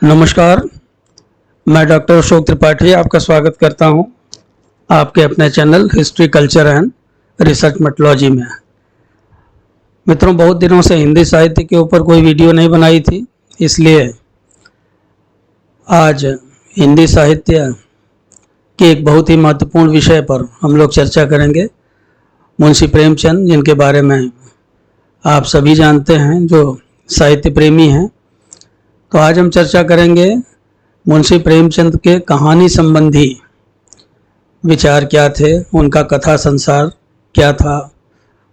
नमस्कार। मैं डॉक्टर अशोक त्रिपाठी आपका स्वागत करता हूं आपके अपने channel history culture and research methodology में। मित्रों, बहुत दिनों से हिंदी साहित्य के ऊपर कोई वीडियो नहीं बनाई थी, इसलिए आज हिंदी साहित्य के एक बहुत ही महत्वपूर्ण विषय पर हम लोग चर्चा करेंगे। मुंशी प्रेमचंद, जिनके बारे में आप सभी जानते हैं जो साहित्य प्रेमी हैं। तो आज हम चर्चा करेंगे मुंशी प्रेमचंद के कहानी संबंधी विचार क्या थे, उनका कथा संसार क्या था,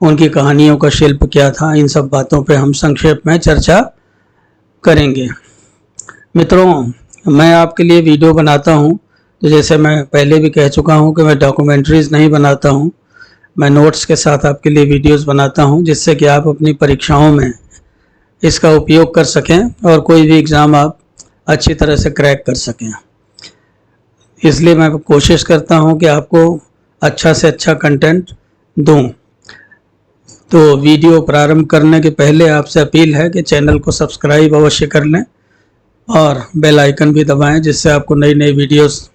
उनकी कहानियों का शिल्प क्या था। इन सब बातों पे हम संक्षेप में चर्चा करेंगे। मित्रों, मैं आपके लिए वीडियो बनाता हूँ, तो जैसे मैं पहले भी कह चुका हूँ कि मैं डॉक्यूमेंट्रीज नहीं बनाता हूँ, मैं नोट्स के साथ आपके लिए वीडियोस बनाता हूँ, जिससे कि आप अपनी परीक्षाओं में इसका उपयोग कर सकें और कोई भी एग्ज़ाम आप अच्छी तरह से क्रैक कर सकें। इसलिए मैं कोशिश करता हूं कि आपको अच्छा से अच्छा कंटेंट दूं। तो वीडियो प्रारंभ करने के पहले आपसे अपील है कि चैनल को सब्सक्राइब अवश्य कर लें और बेल आइकन भी दबाएं, जिससे आपको नई नई वीडियोस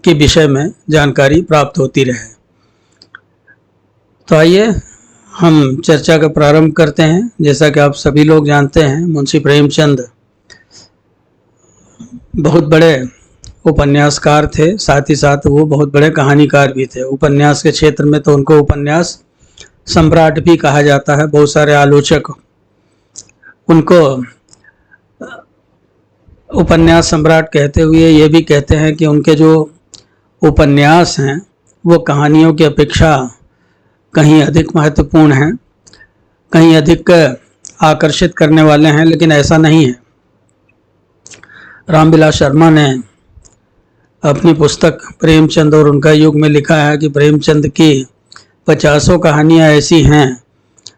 के विषय में जानकारी प्राप्त होती रहे। तो आइए हम चर्चा का प्रारंभ करते हैं। जैसा कि आप सभी लोग जानते हैं, मुंशी प्रेमचंद बहुत बड़े उपन्यासकार थे, साथ ही साथ वो बहुत बड़े कहानीकार भी थे। उपन्यास के क्षेत्र में तो उनको उपन्यास सम्राट भी कहा जाता है। बहुत सारे आलोचक उनको उपन्यास सम्राट कहते हुए ये भी कहते हैं कि उनके जो उपन्यास हैं वो कहानियों की अपेक्षा कहीं अधिक महत्वपूर्ण हैं, कहीं अधिक आकर्षित करने वाले हैं। लेकिन ऐसा नहीं है। रामविलास शर्मा ने अपनी पुस्तक प्रेमचंद और उनका युग में लिखा है कि प्रेमचंद की 50 कहानियाँ ऐसी हैं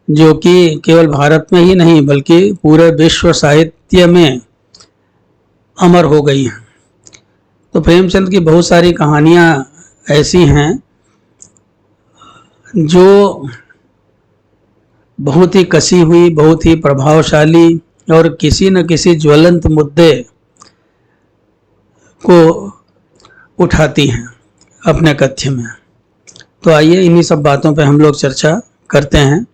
जो कि केवल भारत में ही नहीं बल्कि पूरे विश्व साहित्य में अमर हो गई हैं। तो प्रेमचंद की बहुत सारी कहानियाँ ऐसी हैं जो बहुत ही कसी हुई, बहुत ही प्रभावशाली और किसी न किसी ज्वलंत मुद्दे को उठाती हैं अपने कथ्य में। तो आइए इन्हीं सब बातों पे हम लोग चर्चा करते हैं।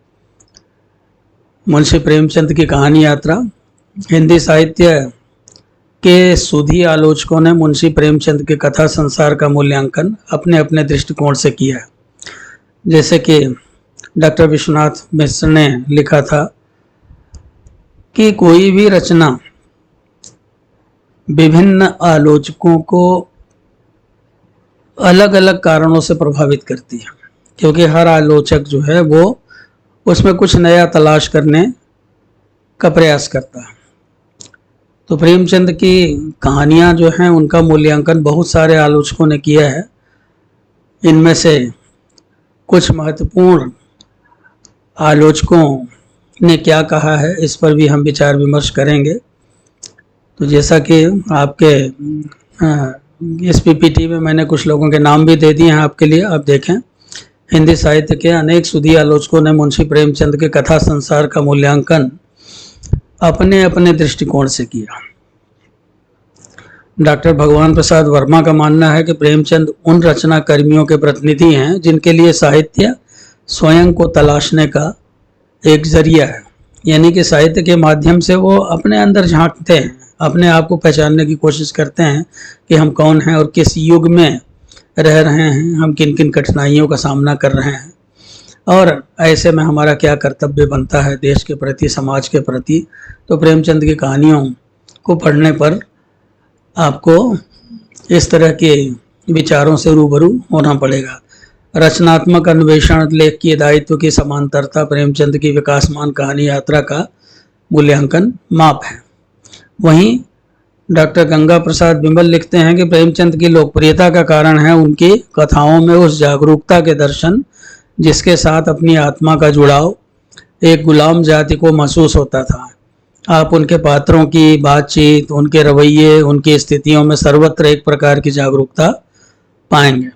मुंशी प्रेमचंद की कहानी यात्रा। हिंदी साहित्य के सुधी आलोचकों ने मुंशी प्रेमचंद के कथा संसार का मूल्यांकन अपने अपने दृष्टिकोण से किया है। जैसे कि डॉक्टर विश्वनाथ मिश्र ने लिखा था कि कोई भी रचना विभिन्न आलोचकों को अलग अलग कारणों से प्रभावित करती है, क्योंकि हर आलोचक जो है वो उसमें कुछ नया तलाश करने का प्रयास करता है। तो प्रेमचंद की कहानियां जो हैं उनका मूल्यांकन बहुत सारे आलोचकों ने किया है। इनमें से कुछ महत्वपूर्ण आलोचकों ने क्या कहा है इस पर भी हम विचार विमर्श करेंगे। तो जैसा कि आपके इस पीपीटी में मैंने कुछ लोगों के नाम भी दे दिए हैं आपके लिए, आप देखें। हिंदी साहित्य के अनेक सुधी आलोचकों ने मुंशी प्रेमचंद के कथा संसार का मूल्यांकन अपने अपने दृष्टिकोण से किया। डॉक्टर भगवान प्रसाद वर्मा का मानना है कि प्रेमचंद उन रचना कर्मियों के प्रतिनिधि हैं जिनके लिए साहित्य स्वयं को तलाशने का एक जरिया है। यानी कि साहित्य के माध्यम से वो अपने अंदर झांकते हैं, अपने आप को पहचानने की कोशिश करते हैं कि हम कौन हैं और किस युग में रह रहे हैं, हम किन किन कठिनाइयों का सामना कर रहे हैं और ऐसे में हमारा क्या कर्तव्य बनता है देश के प्रति, समाज के प्रति। तो प्रेमचंद की कहानियों को पढ़ने पर आपको इस तरह के विचारों से रूबरू होना पड़ेगा। रचनात्मक अन्वेषण, लेख की दायित्व की समांतरता प्रेमचंद की विकासमान कहानी यात्रा का मूल्यांकन माप है। वहीं डॉक्टर गंगा प्रसाद बिमल लिखते हैं कि प्रेमचंद की लोकप्रियता का कारण है उनकी कथाओं में उस जागरूकता के दर्शन जिसके साथ अपनी आत्मा का जुड़ाव एक गुलाम जाति को महसूस होता था। आप उनके पात्रों की बातचीत, उनके रवैये, उनकी स्थितियों में सर्वत्र एक प्रकार की जागरूकता पाएंगे।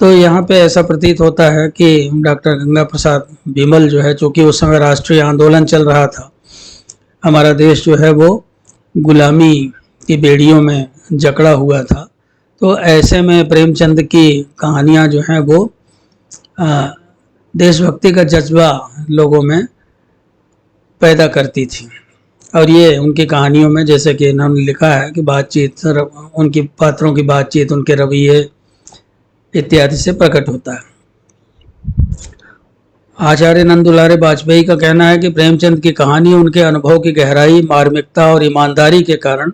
तो यहाँ पे ऐसा प्रतीत होता है कि डॉक्टर गंगा प्रसाद बिमल जो है, चूँकि उस समय राष्ट्रीय आंदोलन चल रहा था, हमारा देश जो है वो गुलामी की बेड़ियों में जकड़ा हुआ था। तो ऐसे में प्रेमचंद की कहानियाँ जो हैं वो देशभक्ति का जज्बा लोगों में पैदा करती थी। और ये उनकी कहानियों में, जैसे कि इन्होंने लिखा है कि बातचीत, उनकी पात्रों की बातचीत, उनके रवैये इत्यादि से प्रकट होता है। आचार्य नंदुलारे वाजपेयी का कहना है कि प्रेमचंद की कहानी उनके अनुभव की गहराई, मार्मिकता और ईमानदारी के कारण,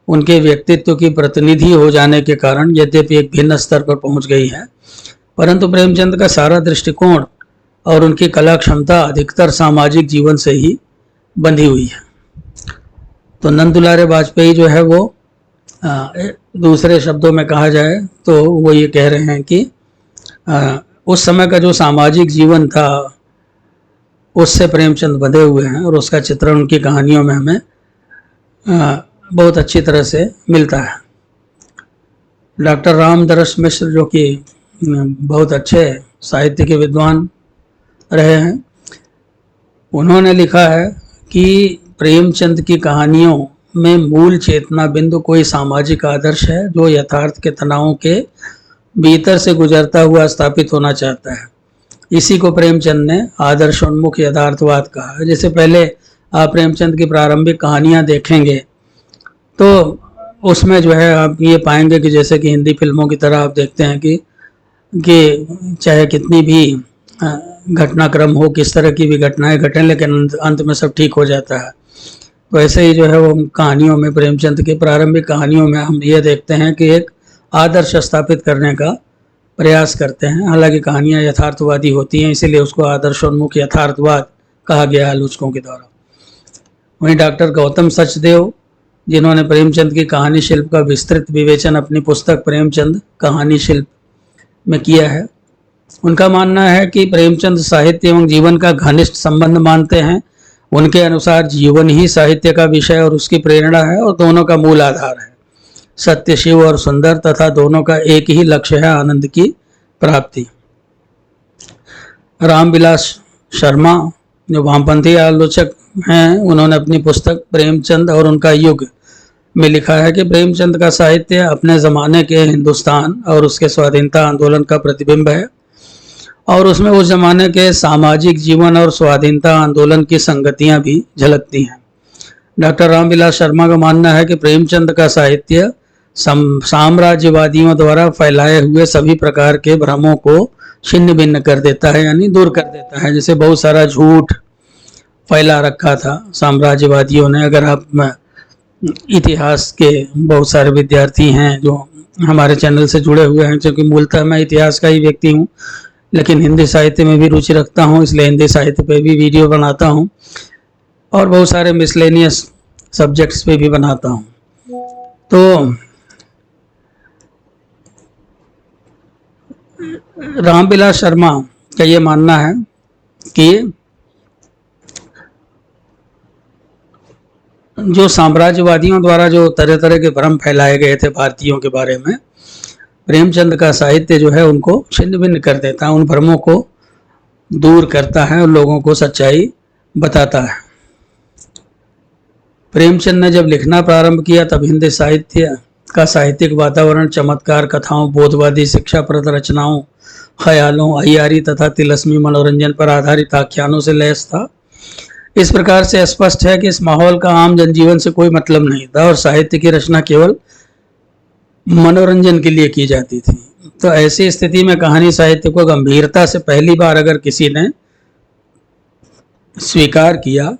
उनके व्यक्तित्व की प्रतिनिधि हो जाने के कारण यद्यपि एक भिन्न स्तर पर पहुंच गई है, परंतु प्रेमचंद का सारा दृष्टिकोण और उनकी कला क्षमता अधिकतर सामाजिक जीवन से ही बंधी हुई है। तो नंदुलारे वाजपेयी जो है वो दूसरे शब्दों में कहा जाए तो वो ये कह रहे हैं कि उस समय का जो सामाजिक जीवन था उससे प्रेमचंद बंधे हुए हैं और उसका चित्रण उनकी कहानियों में हमें बहुत अच्छी तरह से मिलता है। डॉक्टर रामदरस मिश्र, जो कि बहुत अच्छे साहित्य के विद्वान रहे हैं, उन्होंने लिखा है कि प्रेमचंद की कहानियों में मूल चेतना बिंदु कोई सामाजिक आदर्श है जो यथार्थ के तनावों के भीतर से गुजरता हुआ स्थापित होना चाहता है। इसी को प्रेमचंद ने आदर्शोन्मुख यथार्थवाद कहा है। जैसे पहले आप प्रेमचंद की प्रारंभिक कहानियां देखेंगे तो उसमें जो है आप ये पाएंगे कि जैसे कि हिंदी फिल्मों की तरह आप देखते हैं कि चाहे कितनी भी घटनाक्रम हो, किस तरह की भी घटनाएं घटें, लेकिन अंत में सब ठीक हो जाता है। तो ऐसे ही जो है वो कहानियों में, प्रेमचंद की प्रारंभिक कहानियों में हम ये देखते हैं कि एक आदर्श स्थापित करने का प्रयास करते हैं। हालांकि कहानियां यथार्थवादी होती हैं, इसीलिए उसको आदर्शोन्मुख यथार्थवाद कहा गया आलोचकों के द्वारा। वहीं डॉक्टर गौतम सचदेव, जिन्होंने प्रेमचंद की कहानी शिल्प का विस्तृत विवेचन अपनी पुस्तक प्रेमचंद कहानी शिल्प में किया है, उनका मानना है कि प्रेमचंद साहित्य एवं जीवन का घनिष्ठ संबंध मानते हैं। उनके अनुसार जीवन ही साहित्य का विषय और उसकी प्रेरणा है और दोनों का मूल आधार है। सत्य, शिव और सुंदर तथा दोनों का एक ही लक्ष्य है, आनंद की प्राप्ति। रामविलास शर्मा, जो वामपंथी आलोचक हैं, उन्होंने अपनी पुस्तक प्रेमचंद और उनका युग में लिखा है कि प्रेमचंद का साहित्य अपने ज़माने के हिंदुस्तान और उसके स्वाधीनता आंदोलन का प्रतिबिंब है और उसमें उस जमाने के सामाजिक जीवन और स्वाधीनता आंदोलन की संगतियां भी झलकती हैं। डॉक्टर रामविलास शर्मा का मानना है कि प्रेमचंद का साहित्य साम्राज्यवादियों द्वारा फैलाए हुए सभी प्रकार के भ्रमों को छिन्न भिन्न कर देता है, यानी दूर कर देता है। जैसे बहुत सारा झूठ फैला रखा था साम्राज्यवादियों ने। अगर आप इतिहास के बहुत सारे विद्यार्थी हैं जो हमारे चैनल से जुड़े हुए हैं, क्योंकि मूलतः मैं इतिहास का ही व्यक्ति हूँ, लेकिन हिंदी साहित्य में भी रुचि रखता हूँ, इसलिए हिंदी साहित्य पे भी वीडियो बनाता हूँ और बहुत सारे मिसलेनियस सब्जेक्ट्स पे भी बनाता हूँ। तो रामविलास शर्मा का ये मानना है कि जो साम्राज्यवादियों द्वारा जो तरह तरह के भ्रम फैलाए गए थे भारतीयों के बारे में, प्रेमचंद का साहित्य जो है उनको छिन्न भिन्न कर देता है, उन भ्रमों को दूर करता है और लोगों को सच्चाई बताता है। प्रेमचंद ने जब लिखना प्रारंभ किया तब हिंदी साहित्य का साहित्यिक वातावरण चमत्कार, कथाओं, बोधवादी शिक्षाप्रद रचनाओं, ख्यालों, अय्यारी तथा तिलस्मी मनोरंजन पर आधारित आख्यानों से लैस था। इस प्रकार से स्पष्ट है कि इस माहौल का आम जनजीवन से कोई मतलब नहीं था और साहित्य की रचना केवल मनोरंजन के लिए की जाती थी। तो ऐसी स्थिति में कहानी साहित्य को गंभीरता से पहली बार अगर किसी ने स्वीकार किया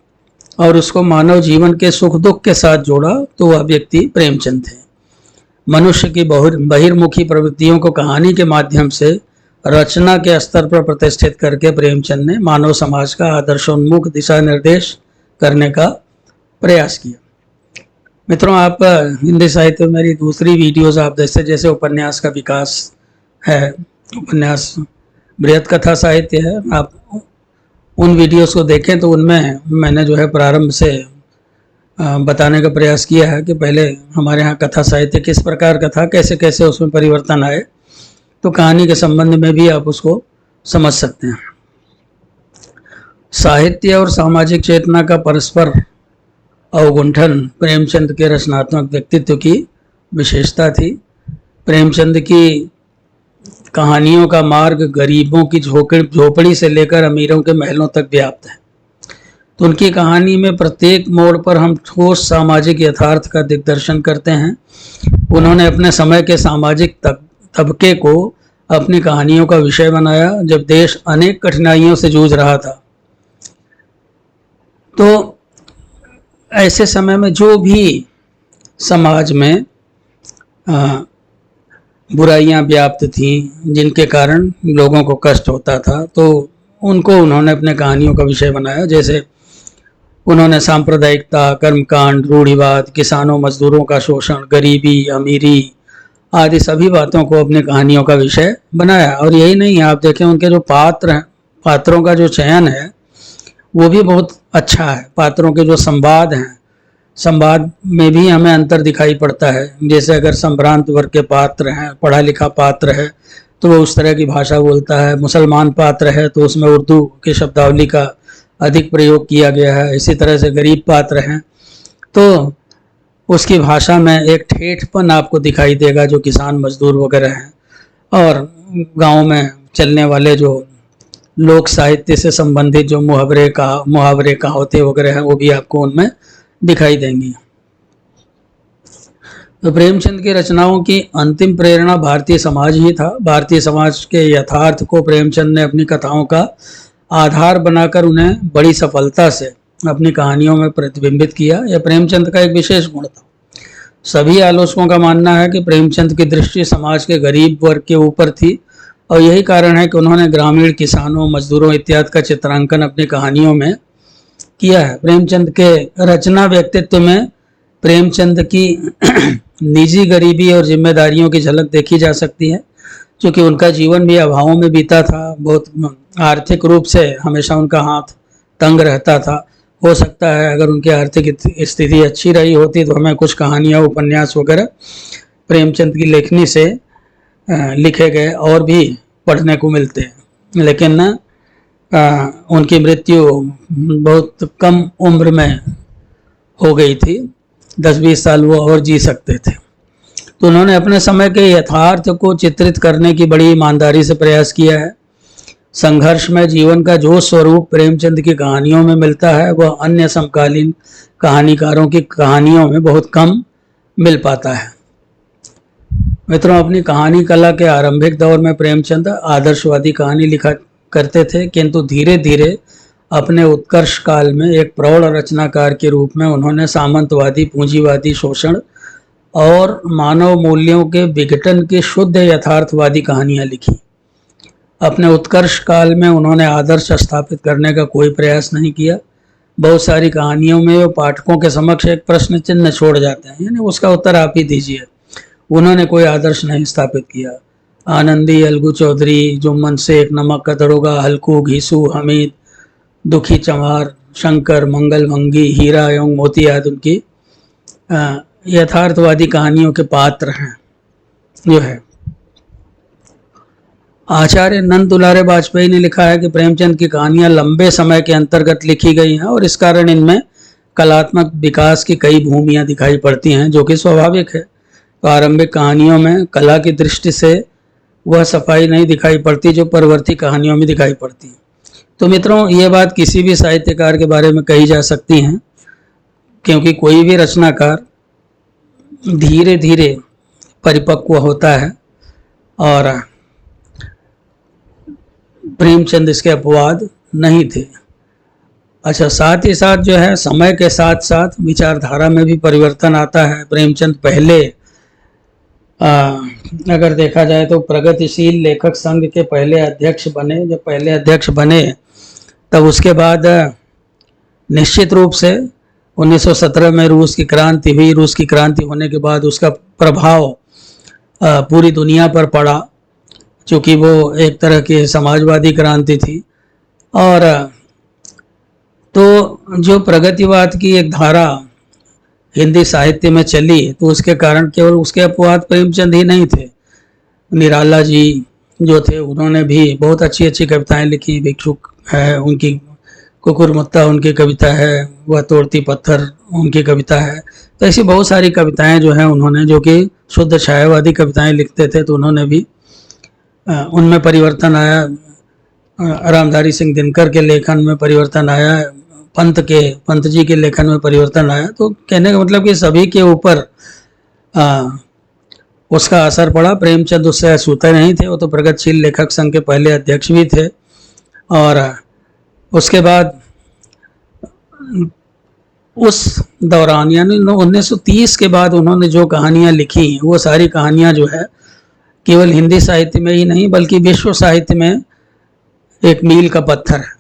और उसको मानव जीवन के सुख दुख के साथ जोड़ा तो वह व्यक्ति प्रेमचंद थे। मनुष्य की बहिर्मुखी प्रवृत्तियों को कहानी के माध्यम से रचना के स्तर पर प्रतिष्ठित करके प्रेमचंद ने मानव समाज का आदर्शोन्मुख दिशा निर्देश करने का प्रयास किया। मित्रों, आप हिंदी साहित्य में मेरी दूसरी वीडियोस आप जैसे उपन्यास का विकास है, उपन्यास बृहत कथा साहित्य है, आप उन वीडियोस को देखें तो उनमें मैंने जो है प्रारंभ से बताने का प्रयास किया है कि पहले हमारे यहाँ कथा साहित्य किस प्रकार का था, कैसे कैसे उसमें परिवर्तन आए, तो कहानी के संबंध में भी आप उसको समझ सकते हैं। साहित्य और सामाजिक चेतना का परस्पर अवगुंठन प्रेमचंद के रचनात्मक व्यक्तित्व की विशेषता थी। प्रेमचंद की कहानियों का मार्ग गरीबों की झोपड़ी से लेकर अमीरों के महलों तक व्याप्त है। तो उनकी कहानी में प्रत्येक मोड़ पर हम ठोस सामाजिक यथार्थ का दिग्दर्शन करते हैं। उन्होंने अपने समय के सामाजिक तबके को अपनी कहानियों का विषय बनाया जब देश अनेक कठिनाइयों से जूझ रहा था। तो ऐसे समय में जो भी समाज में बुराइयां व्याप्त थीं, जिनके कारण लोगों को कष्ट होता था, तो उनको उन्होंने अपने कहानियों का विषय बनाया। जैसे उन्होंने सांप्रदायिकता, कर्मकांड, रूढ़िवाद, किसानों मजदूरों का शोषण, गरीबी, अमीरी आदि सभी बातों को अपनी कहानियों का विषय बनाया। और यही नहीं, आप देखें उनके जो पात्र हैं, पात्रों का जो चयन है वो भी बहुत अच्छा है। पात्रों के जो संवाद हैं, संवाद में भी हमें अंतर दिखाई पड़ता है। जैसे अगर संभ्रांत वर्ग के पात्र हैं, पढ़ा लिखा पात्र है तो वो उस तरह की भाषा बोलता है। मुसलमान पात्र है तो उसमें उर्दू की शब्दावली का अधिक प्रयोग किया गया है। इसी तरह से गरीब पात्र हैं तो उसकी भाषा में एक ठेठपन आपको दिखाई देगा, जो किसान मजदूर वगैरह हैं। और गांव में चलने वाले जो लोक साहित्य से संबंधित जो मुहावरे कहावतें वगैरह हैं वो भी आपको उनमें दिखाई देंगी। तो प्रेमचंद की रचनाओं की अंतिम प्रेरणा भारतीय समाज ही था। भारतीय समाज के यथार्थ को प्रेमचंद ने अपनी कथाओं का आधार बनाकर उन्हें बड़ी सफलता से अपनी कहानियों में प्रतिबिंबित किया। यह प्रेमचंद का एक विशेष गुण था। सभी आलोचकों का मानना है कि प्रेमचंद की दृष्टि समाज के गरीब वर्ग के ऊपर थी और यही कारण है कि उन्होंने ग्रामीण किसानों, मजदूरों इत्यादि का चित्रांकन अपनी कहानियों में किया है। प्रेमचंद के रचना व्यक्तित्व में प्रेमचंद की निजी गरीबी और जिम्मेदारियों की झलक देखी जा सकती है, क्योंकि उनका जीवन भी अभावों में बीता था। बहुत आर्थिक रूप से हमेशा उनका हाथ तंग रहता था। हो सकता है अगर उनकी आर्थिक स्थिति अच्छी रही होती तो हमें कुछ कहानियाँ, उपन्यास वगैरह प्रेमचंद की लेखनी से लिखे गए और भी पढ़ने को मिलते हैं। लेकिन उनकी मृत्यु बहुत कम उम्र में हो गई थी। 10-20 साल वो और जी सकते थे। तो उन्होंने अपने समय के यथार्थ को चित्रित करने की बड़ी ईमानदारी से प्रयास किया है। संघर्ष में जीवन का जो स्वरूप प्रेमचंद की कहानियों में मिलता है वह अन्य समकालीन कहानीकारों की कहानियों में बहुत कम मिल पाता है। मित्रों, अपनी कहानी कला के आरंभिक दौर में प्रेमचंद आदर्शवादी कहानी लिखा करते थे, किंतु धीरे धीरे अपने उत्कर्ष काल में एक प्रौढ़ रचनाकार के रूप में उन्होंने सामंतवादी, पूंजीवादी शोषण और मानव मूल्यों के विघटन की शुद्ध यथार्थवादी कहानियां लिखी। अपने उत्कर्ष काल में उन्होंने आदर्श स्थापित करने का कोई प्रयास नहीं किया। बहुत सारी कहानियों में वो पाठकों के समक्ष एक प्रश्न चिन्ह छोड़ जाते हैं, यानी उसका उत्तर आप ही दीजिए। उन्होंने कोई आदर्श नहीं स्थापित किया। आनंदी, अलगू चौधरी, जुम्मन शेख, नमक का दरोगा, हल्कू, घीसू, हमीद, दुखी चमार, शंकर, मंगल भंगी, हीरा एवं मोती आदि उनकी यथार्थवादी कहानियों के पात्र हैं। जो है आचार्य नंद दुलारे वाजपेयी ने लिखा है कि प्रेमचंद की कहानियां लंबे समय के अंतर्गत लिखी गई हैं और इस कारण इनमें कलात्मक विकास की कई भूमियां दिखाई पड़ती हैं, जो कि स्वाभाविक है। तो आरंभिक कहानियों में कला की दृष्टि से वह सफाई नहीं दिखाई पड़ती जो परवर्ती कहानियों में दिखाई पड़ती। तो मित्रों, ये बात किसी भी साहित्यकार के बारे में कही जा सकती है, क्योंकि कोई भी रचनाकार धीरे धीरे परिपक्व होता है और प्रेमचंद इसके अपवाद नहीं थे। अच्छा, साथ ही साथ जो है समय के साथ साथ विचारधारा में भी परिवर्तन आता है। प्रेमचंद पहले अगर देखा जाए तो प्रगतिशील लेखक संघ के पहले अध्यक्ष बने। जब पहले अध्यक्ष बने तब उसके बाद निश्चित रूप से 1917 में रूस की क्रांति हुई। रूस की क्रांति होने के बाद उसका प्रभाव पूरी दुनिया पर पड़ा, चूँकि वो एक तरह की समाजवादी क्रांति थी। और तो जो प्रगतिवाद की एक धारा हिंदी साहित्य में चली, तो उसके कारण केवल उसके अपवाद प्रेमचंद ही नहीं थे। निराला जी जो थे उन्होंने भी बहुत अच्छी अच्छी कविताएं लिखी। भिक्षुक है, उनकी कुकुरमुत्ता उनकी कविता है, वह तोड़ती पत्थर उनकी कविता है। तो ऐसी बहुत सारी कविताएं जो हैं उन्होंने, जो कि शुद्ध छायावादी कविताएं लिखते थे, तो उन्होंने भी उनमें परिवर्तन आया। रामधारी सिंह दिनकर के लेखन में परिवर्तन आया, पंत जी के लेखन में परिवर्तन आया। तो कहने का मतलब कि सभी के ऊपर उसका असर पड़ा। प्रेमचंद उससे अछूते नहीं थे, वो तो प्रगतिशील लेखक संघ के पहले अध्यक्ष भी थे। और उसके बाद उस दौरान यानी 1930 के बाद उन्होंने जो कहानियाँ लिखी, वो सारी कहानियाँ जो है केवल हिंदी साहित्य में ही नहीं बल्कि विश्व साहित्य में एक मील का पत्थर है।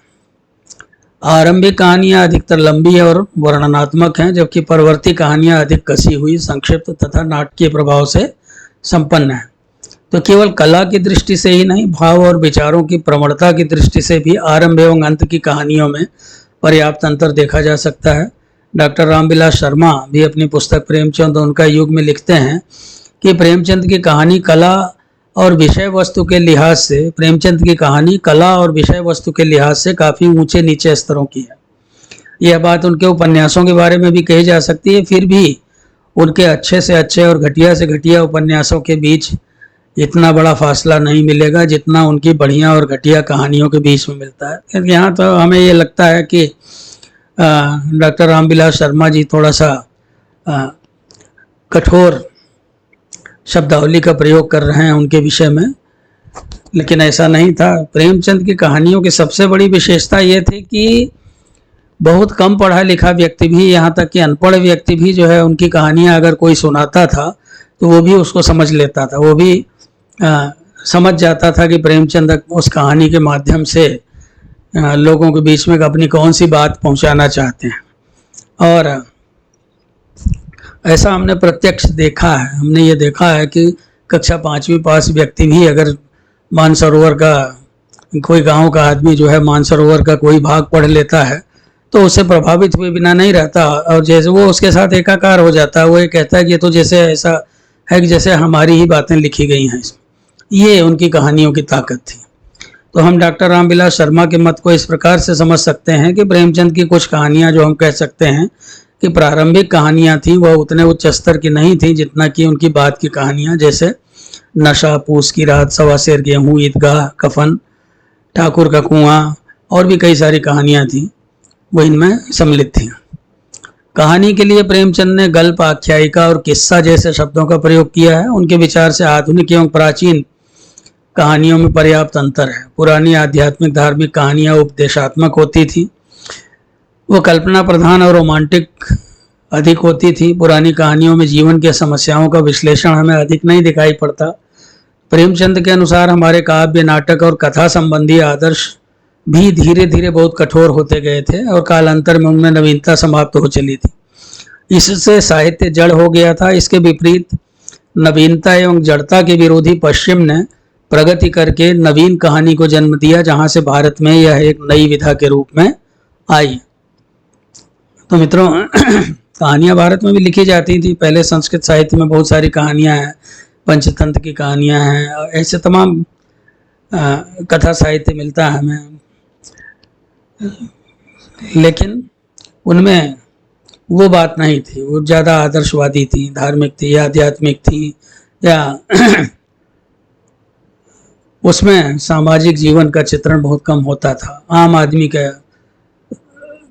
आरंभिक कहानियाँ अधिकतर लंबी और वर्णनात्मक हैं, जबकि परवर्ती कहानियाँ अधिक कसी हुई, संक्षिप्त तथा नाटकीय प्रभाव से संपन्न है। तो केवल कला की दृष्टि से ही नहीं, भाव और विचारों की प्रवणता की दृष्टि से भी आरंभ एवं अंत की कहानियों में पर्याप्त अंतर देखा जा सकता है। डॉक्टर रामविलास शर्मा भी अपनी पुस्तक प्रेमचंद उनका युग में लिखते हैं कि प्रेमचंद की कहानी कला और विषय वस्तु के लिहाज से काफ़ी ऊंचे नीचे स्तरों की है। यह बात उनके उपन्यासों के बारे में भी कही जा सकती है। फिर भी उनके अच्छे से अच्छे और घटिया से घटिया उपन्यासों के बीच इतना बड़ा फासला नहीं मिलेगा जितना उनकी बढ़िया और घटिया कहानियों के बीच में मिलता है। यहाँ तो हमें ये लगता है कि डॉक्टर रामविलास शर्मा जी थोड़ा सा कठोर शब्दावली का प्रयोग कर रहे हैं उनके विषय में, लेकिन ऐसा नहीं था। प्रेमचंद की कहानियों की सबसे बड़ी विशेषता ये थी कि बहुत कम पढ़ा लिखा व्यक्ति भी, यहाँ तक कि अनपढ़ व्यक्ति भी जो है, उनकी कहानियाँ अगर कोई सुनाता था तो वो भी उसको समझ लेता था, वो भी समझ जाता था कि प्रेमचंद उस कहानी के माध्यम से लोगों के बीच में अपनी कौन सी बात पहुंचाना चाहते हैं। और ऐसा हमने प्रत्यक्ष देखा है। हमने ये देखा है कि कक्षा 5वीं पास व्यक्ति भी अगर मानसरोवर का, कोई गांव का आदमी जो है मानसरोवर का कोई भाग पढ़ लेता है तो उससे प्रभावित हुए बिना नहीं रहता, और जैसे वो उसके साथ एकाकार हो जाता है। वो ये कहता है कि ये तो जैसे ऐसा है कि जैसे हमारी ही बातें लिखी गई हैं इसमें। ये उनकी कहानियों की ताकत थी। तो हम डॉक्टर रामविलास शर्मा के मत को इस प्रकार से समझ सकते हैं कि प्रेमचंद की कुछ कहानियां जो हम कह सकते हैं कि प्रारंभिक कहानियां थी, वह उतने उच्च स्तर की नहीं थी जितना कि उनकी बाद की कहानियां, जैसे नशा, पूस की रात, सवा सेर गेहूँ, ईदगाह, कफन, ठाकुर का कुआं और भी कई सारी कहानियां थी, वो इनमें सम्मिलित थी। कहानी के लिए प्रेमचंद ने गल्प, आख्यायिका और किस्सा जैसे शब्दों का प्रयोग किया है। उनके विचार से आधुनिक एवं प्राचीन कहानियों में पर्याप्त अंतर है। पुरानी आध्यात्मिक धार्मिक कहानियां उपदेशात्मक होती थी, वो कल्पना प्रधान और रोमांटिक अधिक होती थी। पुरानी कहानियों में जीवन के समस्याओं का विश्लेषण हमें अधिक नहीं दिखाई पड़ता। प्रेमचंद के अनुसार हमारे काव्य, नाटक और कथा संबंधी आदर्श भी धीरे धीरे बहुत कठोर होते गए थे और कालांतर में उनमें नवीनता समाप्त हो चली थी। इससे साहित्य जड़ हो गया था। इसके विपरीत नवीनता एवं जड़ता के विरोधी पश्चिम ने प्रगति करके नवीन कहानी को जन्म दिया, जहां से भारत में यह एक नई विधा के रूप में आई। तो मित्रों, कहानियां भारत में भी लिखी जाती थी पहले। संस्कृत साहित्य में बहुत सारी कहानियां हैं, पंचतंत्र की कहानियां हैं, ऐसे तमाम कथा साहित्य मिलता है हमें, लेकिन उनमें वो बात नहीं थी। वो ज़्यादा आदर्शवादी थी, धार्मिक थी या आध्यात्मिक थी, या उसमें सामाजिक जीवन का चित्रण बहुत कम होता था। आम आदमी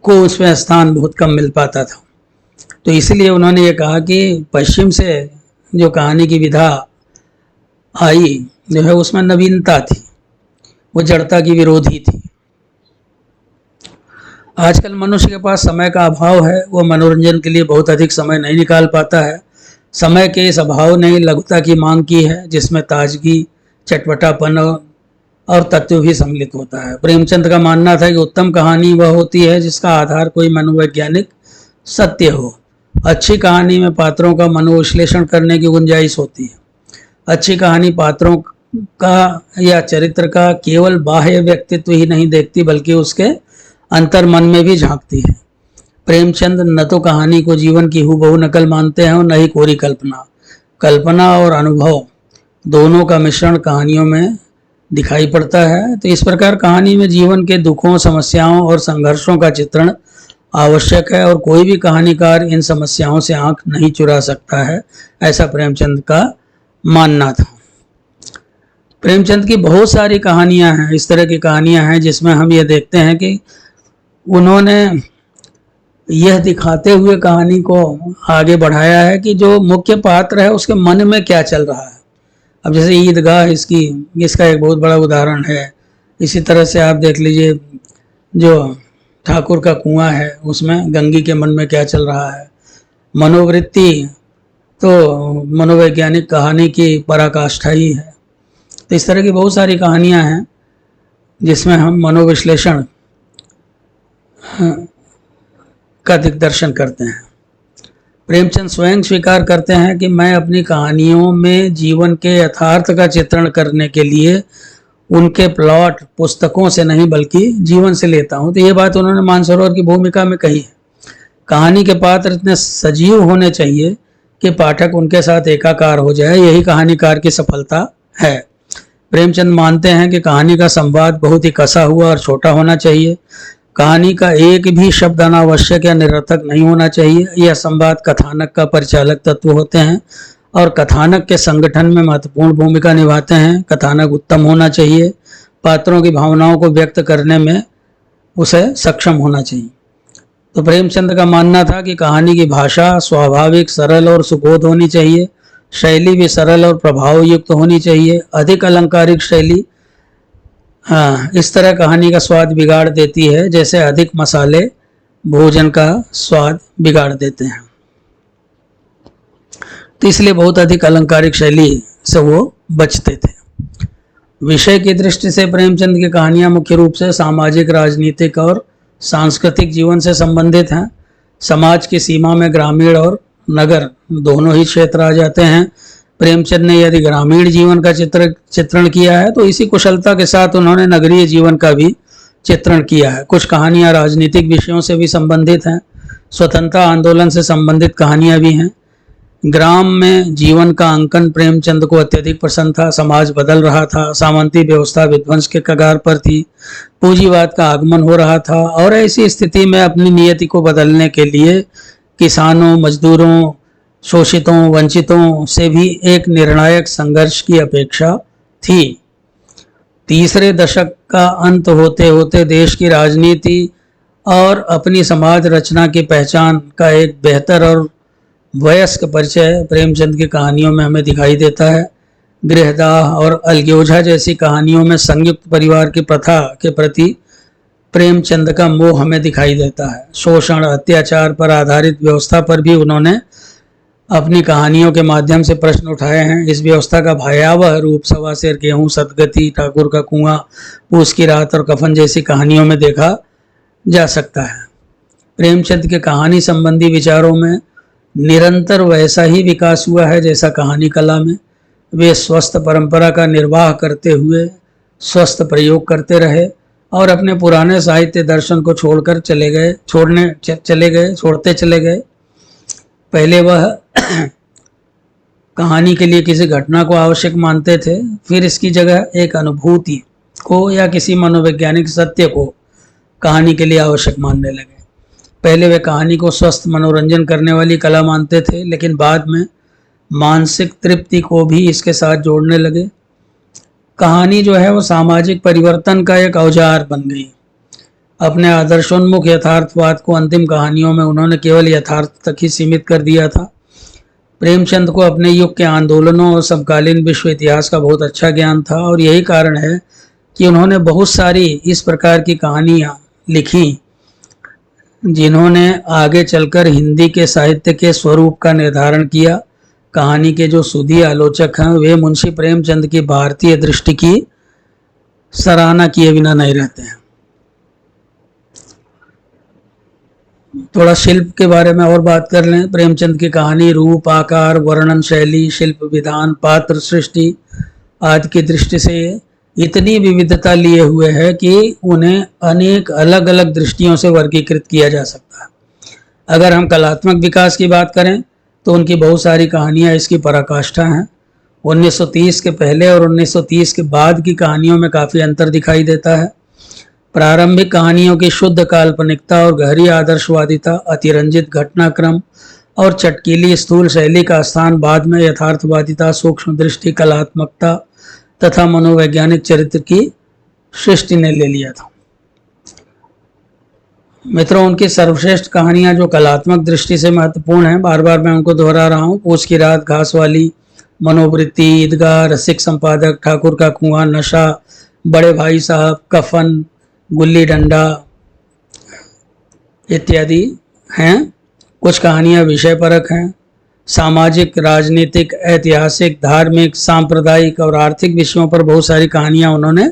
को उसमें स्थान बहुत कम मिल पाता था। तो इसलिए उन्होंने ये कहा कि पश्चिम से जो कहानी की विधा आई जो है उसमें नवीनता थी, वो जड़ता की विरोधी थी। आजकल मनुष्य के पास समय का अभाव है, वो मनोरंजन के लिए बहुत अधिक समय नहीं निकाल पाता है। समय के इस अभाव ने लघुता की मांग की है, जिसमें ताजगी, चटपटापन और तत्व भी सम्मिलित होता है। प्रेमचंद का मानना था कि उत्तम कहानी वह होती है जिसका आधार कोई मनोवैज्ञानिक सत्य हो। अच्छी कहानी में पात्रों का मनोविश्लेषण करने की गुंजाइश होती है। अच्छी कहानी पात्रों का या चरित्र का केवल बाह्य व्यक्तित्व ही नहीं देखती, बल्कि उसके अंतर मन में भी झांकती है। प्रेमचंद न तो कहानी को जीवन की हूबहू नकल मानते हैं और न ही कोरी कल्पना। कल्पना और अनुभव दोनों का मिश्रण कहानियों में दिखाई पड़ता है। तो इस प्रकार कहानी में जीवन के दुखों, समस्याओं और संघर्षों का चित्रण आवश्यक है और कोई भी कहानीकार इन समस्याओं से आंख नहीं चुरा सकता है, ऐसा प्रेमचंद का मानना था। प्रेमचंद की बहुत सारी कहानियां हैं, इस तरह की कहानियां हैं जिसमें हम ये देखते हैं कि उन्होंने यह दिखाते हुए कहानी को आगे बढ़ाया है कि जो मुख्य पात्र है उसके मन में क्या चल रहा है। अब जैसे ईदगाह इसका एक बहुत बड़ा उदाहरण है। इसी तरह से आप देख लीजिए जो ठाकुर का कुआं है उसमें गंगी के मन में क्या चल रहा है। मनोवृत्ति तो मनोवैज्ञानिक कहानी की पराकाष्ठा ही है। तो इस तरह की बहुत सारी कहानियां हैं जिसमें हम मनोविश्लेषण का दिग्दर्शन करते हैं। प्रेमचंद स्वयं स्वीकार करते हैं कि मैं अपनी कहानियों में जीवन के यथार्थ का चित्रण करने के लिए उनके प्लॉट पुस्तकों से नहीं बल्कि जीवन से लेता हूं। तो ये बात उन्होंने मानसरोवर की भूमिका में कही है। कहानी के पात्र इतने सजीव होने चाहिए कि पाठक उनके साथ एकाकार हो जाए, यही कहानीकार की सफलता है। प्रेमचंद मानते हैं कि कहानी का संवाद बहुत ही कसा हुआ और छोटा होना चाहिए। कहानी का एक भी शब्द अनावश्यक या निरर्थक नहीं होना चाहिए। यह संवाद कथानक का परिचालक तत्व होते हैं और कथानक के संगठन में महत्वपूर्ण भूमिका निभाते हैं। कथानक उत्तम होना चाहिए, पात्रों की भावनाओं को व्यक्त करने में उसे सक्षम होना चाहिए। तो प्रेमचंद का मानना था कि कहानी की भाषा स्वाभाविक, सरल और सुबोध होनी चाहिए। शैली भी सरल और प्रभाव युक्त होनी चाहिए। अधिक अलंकारिक शैली इस तरह कहानी का स्वाद बिगाड़ देती है जैसे अधिक मसाले भोजन का स्वाद बिगाड़ देते हैं। तो इसलिए बहुत अधिक अलंकारिक शैली से वो बचते थे। विषय की दृष्टि से प्रेमचंद की कहानियां मुख्य रूप से सामाजिक, राजनीतिक और सांस्कृतिक जीवन से संबंधित हैं। समाज की सीमा में ग्रामीण और नगर दोनों ही क्षेत्र आ जाते हैं। प्रेमचंद ने यदि ग्रामीण जीवन का चित्रण किया है तो इसी कुशलता के साथ उन्होंने नगरीय जीवन का भी चित्रण किया है। कुछ कहानियां राजनीतिक विषयों से भी संबंधित हैं। स्वतंत्रता आंदोलन से संबंधित कहानियां भी हैं। ग्राम में जीवन का अंकन प्रेमचंद को अत्यधिक पसंद था। समाज बदल रहा था, सामंती व्यवस्था विध्वंस के कगार पर थी, पूंजीवाद का आगमन हो रहा था और ऐसी स्थिति में अपनी नियति को बदलने के लिए किसानों, मजदूरों, शोषितों, वंचितों से भी एक निर्णायक संघर्ष की अपेक्षा थी। तीसरे दशक का अंत होते होते देश की राजनीति और अपनी समाज रचना की पहचान का एक बेहतर और वयस्क परिचय प्रेमचंद की कहानियों में हमें दिखाई देता है। गृहदाह और अलग्योझा जैसी कहानियों में संयुक्त परिवार की प्रथा के प्रति प्रेमचंद का मोह हमें दिखाई देता है। शोषण, अत्याचार पर आधारित व्यवस्था पर भी उन्होंने अपनी कहानियों के माध्यम से प्रश्न उठाए हैं। इस व्यवस्था का भयावह रूप सवा सेर गेहूं, सदगति, ठाकुर का कुआं, पूस की रात और कफन जैसी कहानियों में देखा जा सकता है। प्रेमचंद के कहानी संबंधी विचारों में निरंतर वैसा ही विकास हुआ है जैसा कहानी कला में। वे स्वस्थ परंपरा का निर्वाह करते हुए स्वस्थ प्रयोग करते रहे और अपने पुराने साहित्य दर्शन को छोड़ते चले गए। पहले वह कहानी के लिए किसी घटना को आवश्यक मानते थे, फिर इसकी जगह एक अनुभूति को या किसी मनोवैज्ञानिक सत्य को कहानी के लिए आवश्यक मानने लगे। पहले वे कहानी को स्वस्थ मनोरंजन करने वाली कला मानते थे, लेकिन बाद में मानसिक तृप्ति को भी इसके साथ जोड़ने लगे। कहानी जो है वो सामाजिक परिवर्तन का एक औजार बन गई। अपने आदर्शोन्मुख यथार्थवाद को अंतिम कहानियों में उन्होंने केवल यथार्थ तक ही सीमित कर दिया था। प्रेमचंद को अपने युग के आंदोलनों और समकालीन विश्व इतिहास का बहुत अच्छा ज्ञान था और यही कारण है कि उन्होंने बहुत सारी इस प्रकार की कहानियाँ लिखी जिन्होंने आगे चलकर हिंदी के साहित्य के स्वरूप का निर्धारण किया। कहानी के जो सुधी आलोचक हैं वे मुंशी प्रेमचंद की भारतीय दृष्टि की सराहना किए बिना नहीं रहते हैं। थोड़ा शिल्प के बारे में और बात कर लें। प्रेमचंद की कहानी रूप, आकार, वर्णन शैली, शिल्प विधान, पात्र सृष्टि आदि की दृष्टि से इतनी विविधता लिए हुए है कि उन्हें अनेक अलग अलग दृष्टियों से वर्गीकृत किया जा सकता है। अगर हम कलात्मक विकास की बात करें तो उनकी बहुत सारी कहानियाँ इसकी पराकाष्ठा हैं। 1930 के पहले और 1930 के बाद की कहानियों में काफ़ी अंतर दिखाई देता है। प्रारंभिक कहानियों की शुद्ध काल्पनिकता और गहरी आदर्शवादिता, अतिरंजित घटनाक्रम और चटकीली स्थूल शैली का स्थान बाद में यथार्थवादिता, सूक्ष्म दृष्टि, कलात्मकता तथा मनोवैज्ञानिक चरित्र की सृष्टि ने ले लिया था। मित्रों, उनकी सर्वश्रेष्ठ कहानियां जो कलात्मक दृष्टि से महत्वपूर्ण हैं, बार बार मैं उनको दोहरा रहा हूँ। पूछ की रात, घास वाली, मनोवृत्ति, ईदगाह, रसिक संपादक, ठाकुर का कुआं, नशा, बड़े भाई साहब, कफन, गुल्ली डंडा इत्यादि हैं। कुछ कहानियां विषय परक हैं। सामाजिक, राजनीतिक, ऐतिहासिक, धार्मिक, सांप्रदायिक और आर्थिक विषयों पर बहुत सारी कहानियां उन्होंने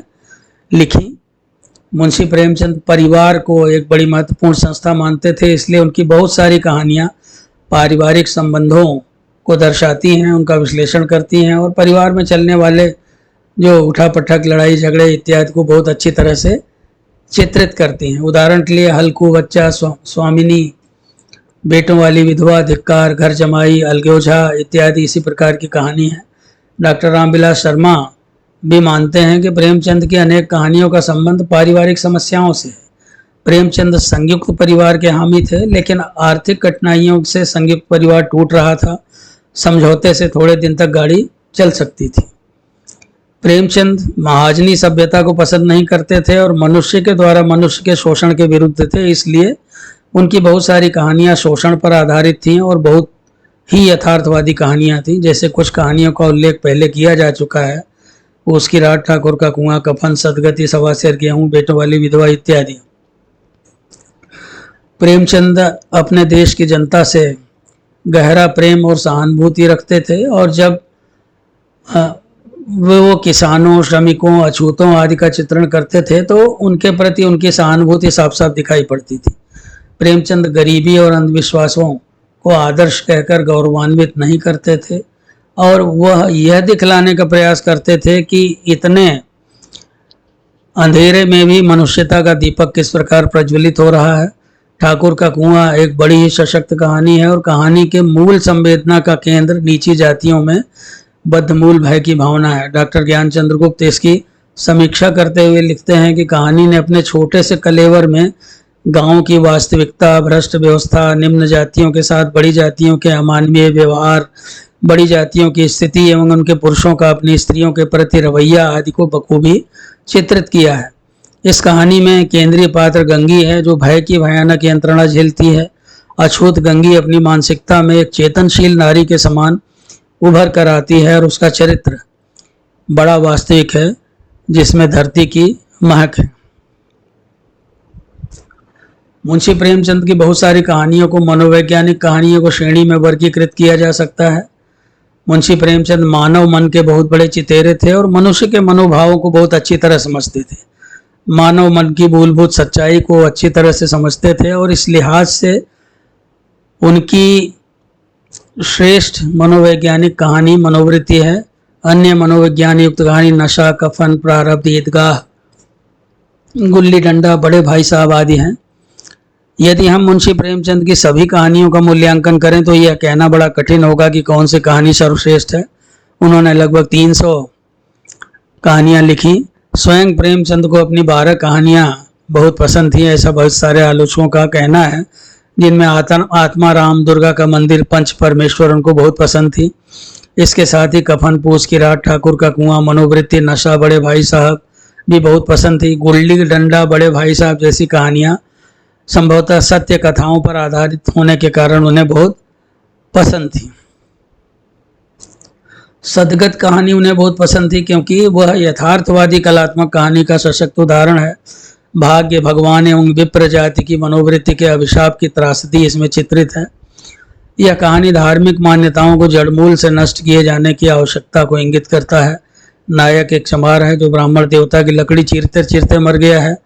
लिखी। मुंशी प्रेमचंद परिवार को एक बड़ी महत्वपूर्ण संस्था मानते थे, इसलिए उनकी बहुत सारी कहानियां पारिवारिक संबंधों को दर्शाती हैं, उनका विश्लेषण करती हैं और परिवार में चलने वाले जो उठापटक, लड़ाई झगड़े इत्यादि को बहुत अच्छी तरह से चित्रित करती हैं। उदाहरण के लिए हल्कू बच्चा, स्वामिनी, बेटों वाली विधवा, धिक्कार, घर जमाई, अलगोझा इत्यादि इसी प्रकार की कहानी है। डॉक्टर रामविलास शर्मा भी मानते हैं कि प्रेमचंद की अनेक कहानियों का संबंध पारिवारिक समस्याओं से है। प्रेमचंद संयुक्त परिवार के हामी थे, लेकिन आर्थिक कठिनाइयों से संयुक्त परिवार टूट रहा था। समझौते से थोड़े दिन तक गाड़ी चल सकती थी। प्रेमचंद महाजनी सभ्यता को पसंद नहीं करते थे और मनुष्य के द्वारा मनुष्य के शोषण के विरुद्ध थे, इसलिए उनकी बहुत सारी कहानियां शोषण पर आधारित थीं और बहुत ही यथार्थवादी कहानियां थीं। जैसे कुछ कहानियों का उल्लेख पहले किया जा चुका है, उसकी रात, ठाकुर का कुआं, कफन, सदगति, सवा सेर गेहूं, बेटों वाली विधवा इत्यादि। प्रेमचंद अपने देश की जनता से गहरा प्रेम और सहानुभूति रखते थे और जब वो किसानों, श्रमिकों, अछूतों आदि का चित्रण करते थे तो उनके प्रति उनकी सहानुभूति साफ साफ दिखाई पड़ती थी। प्रेमचंद गरीबी और अंधविश्वासों को आदर्श कहकर गौरवान्वित नहीं करते थे और वह यह दिखलाने का प्रयास करते थे कि इतने अंधेरे में भी मनुष्यता का दीपक किस प्रकार प्रज्वलित हो रहा है। ठाकुर का कुआं एक बड़ी ही सशक्त कहानी है और कहानी के मूल संवेदना का केंद्र नीची जातियों में बद्धमूल भय की भावना है। डॉक्टर ज्ञान चंद्र गुप्त इसकी समीक्षा करते हुए लिखते हैं कि कहानी ने अपने छोटे से कलेवर में गांव की वास्तविकता, भ्रष्ट व्यवस्था, निम्न जातियों के साथ बड़ी जातियों के अमानवीय व्यवहार, बड़ी जातियों की स्थिति एवं उनके पुरुषों का अपनी स्त्रियों के प्रति रवैया आदि को बखूबी चित्रित किया है। इस कहानी में केंद्रीय पात्र गंगी है जो भय की भयानक यंत्रणा झेलती है। अछूत गंगी अपनी मानसिकता में एक चेतनशील नारी के समान उभर कर आती है और उसका चरित्र बड़ा वास्तविक है, जिसमें धरती की महक है। मुंशी प्रेमचंद की बहुत सारी कहानियों को मनोवैज्ञानिक कहानियों को श्रेणी में वर्गीकृत किया जा सकता है। मुंशी प्रेमचंद मानव मन के बहुत बड़े चितेरे थे और मनुष्य के मनोभावों को बहुत अच्छी तरह समझते थे। मानव मन की मूलभूत सच्चाई को अच्छी तरह से समझते थे और इस लिहाज से उनकी श्रेष्ठ मनोवैज्ञानिक कहानी मनोवृत्ति है। अन्य मनोविज्ञान युक्त कहानी नशा, कफन, प्रारब्ध, ईदगाह, गुल्ली डंडा, बड़े भाई साहब आदि हैं। यदि हम मुंशी प्रेमचंद की सभी कहानियों का मूल्यांकन करें तो यह कहना बड़ा कठिन होगा कि कौन सी कहानी सर्वश्रेष्ठ है। उन्होंने लगभग 300 कहानियां लिखी। स्वयं प्रेमचंद को अपनी 12 कहानियां बहुत पसंद थी, ऐसा बहुत सारे आलोचकों का कहना है, जिनमें आत्मा राम, दुर्गा का मंदिर, पंच परमेश्वर उनको बहुत पसंद थी। इसके साथ ही कफन, पूछ की रात, ठाकुर का कुआं, मनोवृत्ति, नशा, बड़े भाई साहब भी बहुत पसंद थी। गुल्ली डंडा, बड़े भाई साहब जैसी कहानियां संभवतः सत्य कथाओं पर आधारित होने के कारण उन्हें बहुत पसंद थी। सदगत कहानी उन्हें बहुत पसंद थी क्योंकि वह यथार्थवादी कलात्मक कहानी का सशक्त उदाहरण है। भाग्य, भगवान एवं विप्र जाति की मनोवृत्ति के अभिशाप की त्रासदी इसमें चित्रित है। यह कहानी धार्मिक मान्यताओं को जड़मूल से नष्ट किए जाने की आवश्यकता को इंगित करता है। नायक एक चमार है जो ब्राह्मण देवता की लकड़ी चीरते चीरते मर गया है।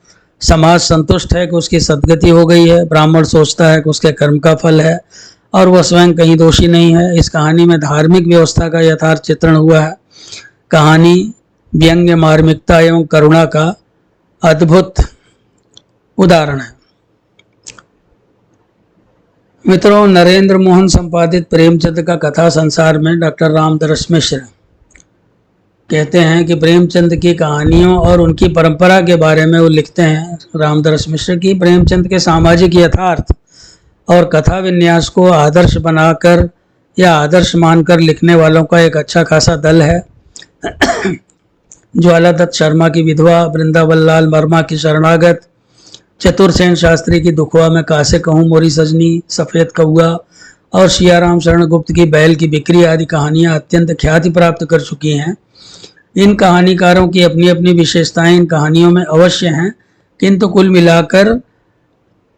समाज संतुष्ट है कि उसकी सदगति हो गई है। ब्राह्मण सोचता है कि उसके कर्म का फल है और वह स्वयं कहीं दोषी नहीं है। इस कहानी में धार्मिक व्यवस्था का यथार्थ चित्रण हुआ है। कहानी व्यंग्य, मार्मिकता एवं करुणा का अद्भुत उदाहरण है। मित्रों, नरेंद्र मोहन संपादित प्रेमचंद का कथा संसार में डॉक्टर रामदरस मिश्र कहते हैं कि प्रेमचंद की कहानियों और उनकी परंपरा के बारे में वो लिखते हैं रामदरस मिश्र की, प्रेमचंद के सामाजिक यथार्थ और कथा विन्यास को आदर्श बनाकर या आदर्श मानकर लिखने वालों का एक अच्छा खासा दल है। ज्वालादत्त शर्मा की विधवा, वृंदावन लाल वर्मा की शरणागत, चतुरसेन शास्त्री की दुखवा में कासे कहूँ मोरी सजनी, सफ़ेद कौआ और सियाराम शरण गुप्त की बैल की बिक्री आदि कहानियाँ अत्यंत ख्याति प्राप्त कर चुकी हैं। इन कहानीकारों की अपनी अपनी विशेषताएं इन कहानियों में अवश्य हैं, किंतु कुल मिलाकर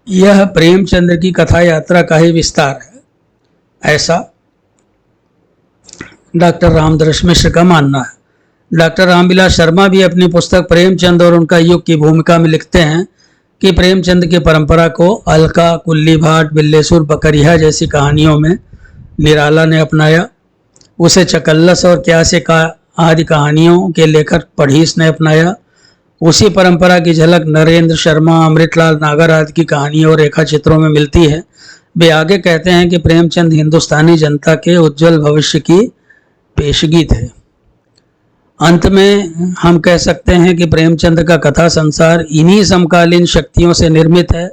यह प्रेमचंद्र की कथा यात्रा का ही विस्तार है, ऐसा डॉक्टर रामदरस मिश्र का मानना है। डॉक्टर रामविलास शर्मा भी अपनी पुस्तक प्रेमचंद और उनका युग की भूमिका में लिखते हैं कि प्रेमचंद की परंपरा को अलका, कुल्ली भाट, बिल्लेसुर, बकरिया जैसी कहानियों में निराला ने अपनाया। उसे चकल्लस और क्या से का आदि कहानियों के लेखक पढ़ीस ने अपनाया। उसी परंपरा की झलक नरेंद्र शर्मा, अमृतलाल नागर आदि की कहानियों और रेखा चित्रों में मिलती है। वे आगे कहते हैं कि प्रेमचंद हिंदुस्तानी जनता के उज्जवल भविष्य की पेशगी थे। अंत में हम कह सकते हैं कि प्रेमचंद का कथा संसार इन्हीं समकालीन शक्तियों से निर्मित है।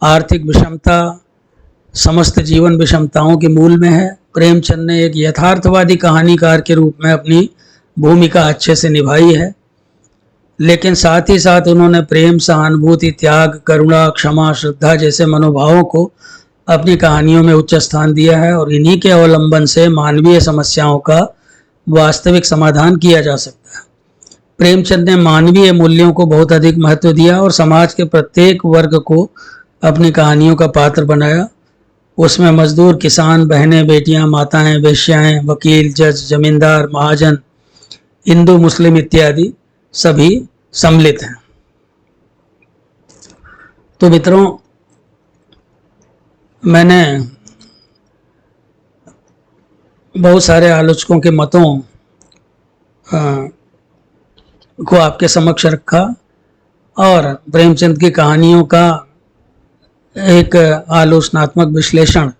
आर्थिक विषमता समस्त जीवन विषमताओं के मूल में है। प्रेमचंद ने एक यथार्थवादी कहानीकार के रूप में अपनी भूमिका अच्छे से निभाई है, लेकिन साथ ही साथ उन्होंने प्रेम, सहानुभूति, त्याग, करुणा, क्षमा, श्रद्धा जैसे मनोभावों को अपनी कहानियों में उच्च स्थान दिया है और इन्हीं के अवलंबन से मानवीय समस्याओं का वास्तविक समाधान किया जा सकता है। प्रेमचंद ने मानवीय मूल्यों को बहुत अधिक महत्व दिया और समाज के प्रत्येक वर्ग को अपनी कहानियों का पात्र बनाया। उसमें मजदूर, किसान, बहनें, बेटियां, माताएं, वेश्याएं, वकील, जज, जमींदार, महाजन, हिंदू, मुस्लिम इत्यादि सभी सम्मिलित हैं। तो मित्रों, मैंने बहुत सारे आलोचकों के मतों को आपके समक्ष रखा और प्रेमचंद की कहानियों का एक आलोचनात्मक विश्लेषण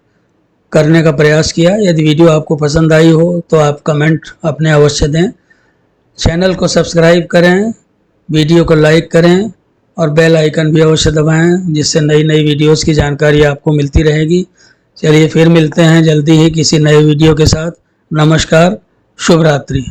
करने का प्रयास किया। यदि वीडियो आपको पसंद आई हो तो आप कमेंट अपने अवश्य दें। चैनल को सब्सक्राइब करें, वीडियो को लाइक करें और बेल आइकन भी अवश्य दबाएं, जिससे नई नई वीडियोस की जानकारी आपको मिलती रहेगी। चलिए फिर मिलते हैं जल्दी ही किसी नए वीडियो के साथ। नमस्कार, शुभ रात्रि।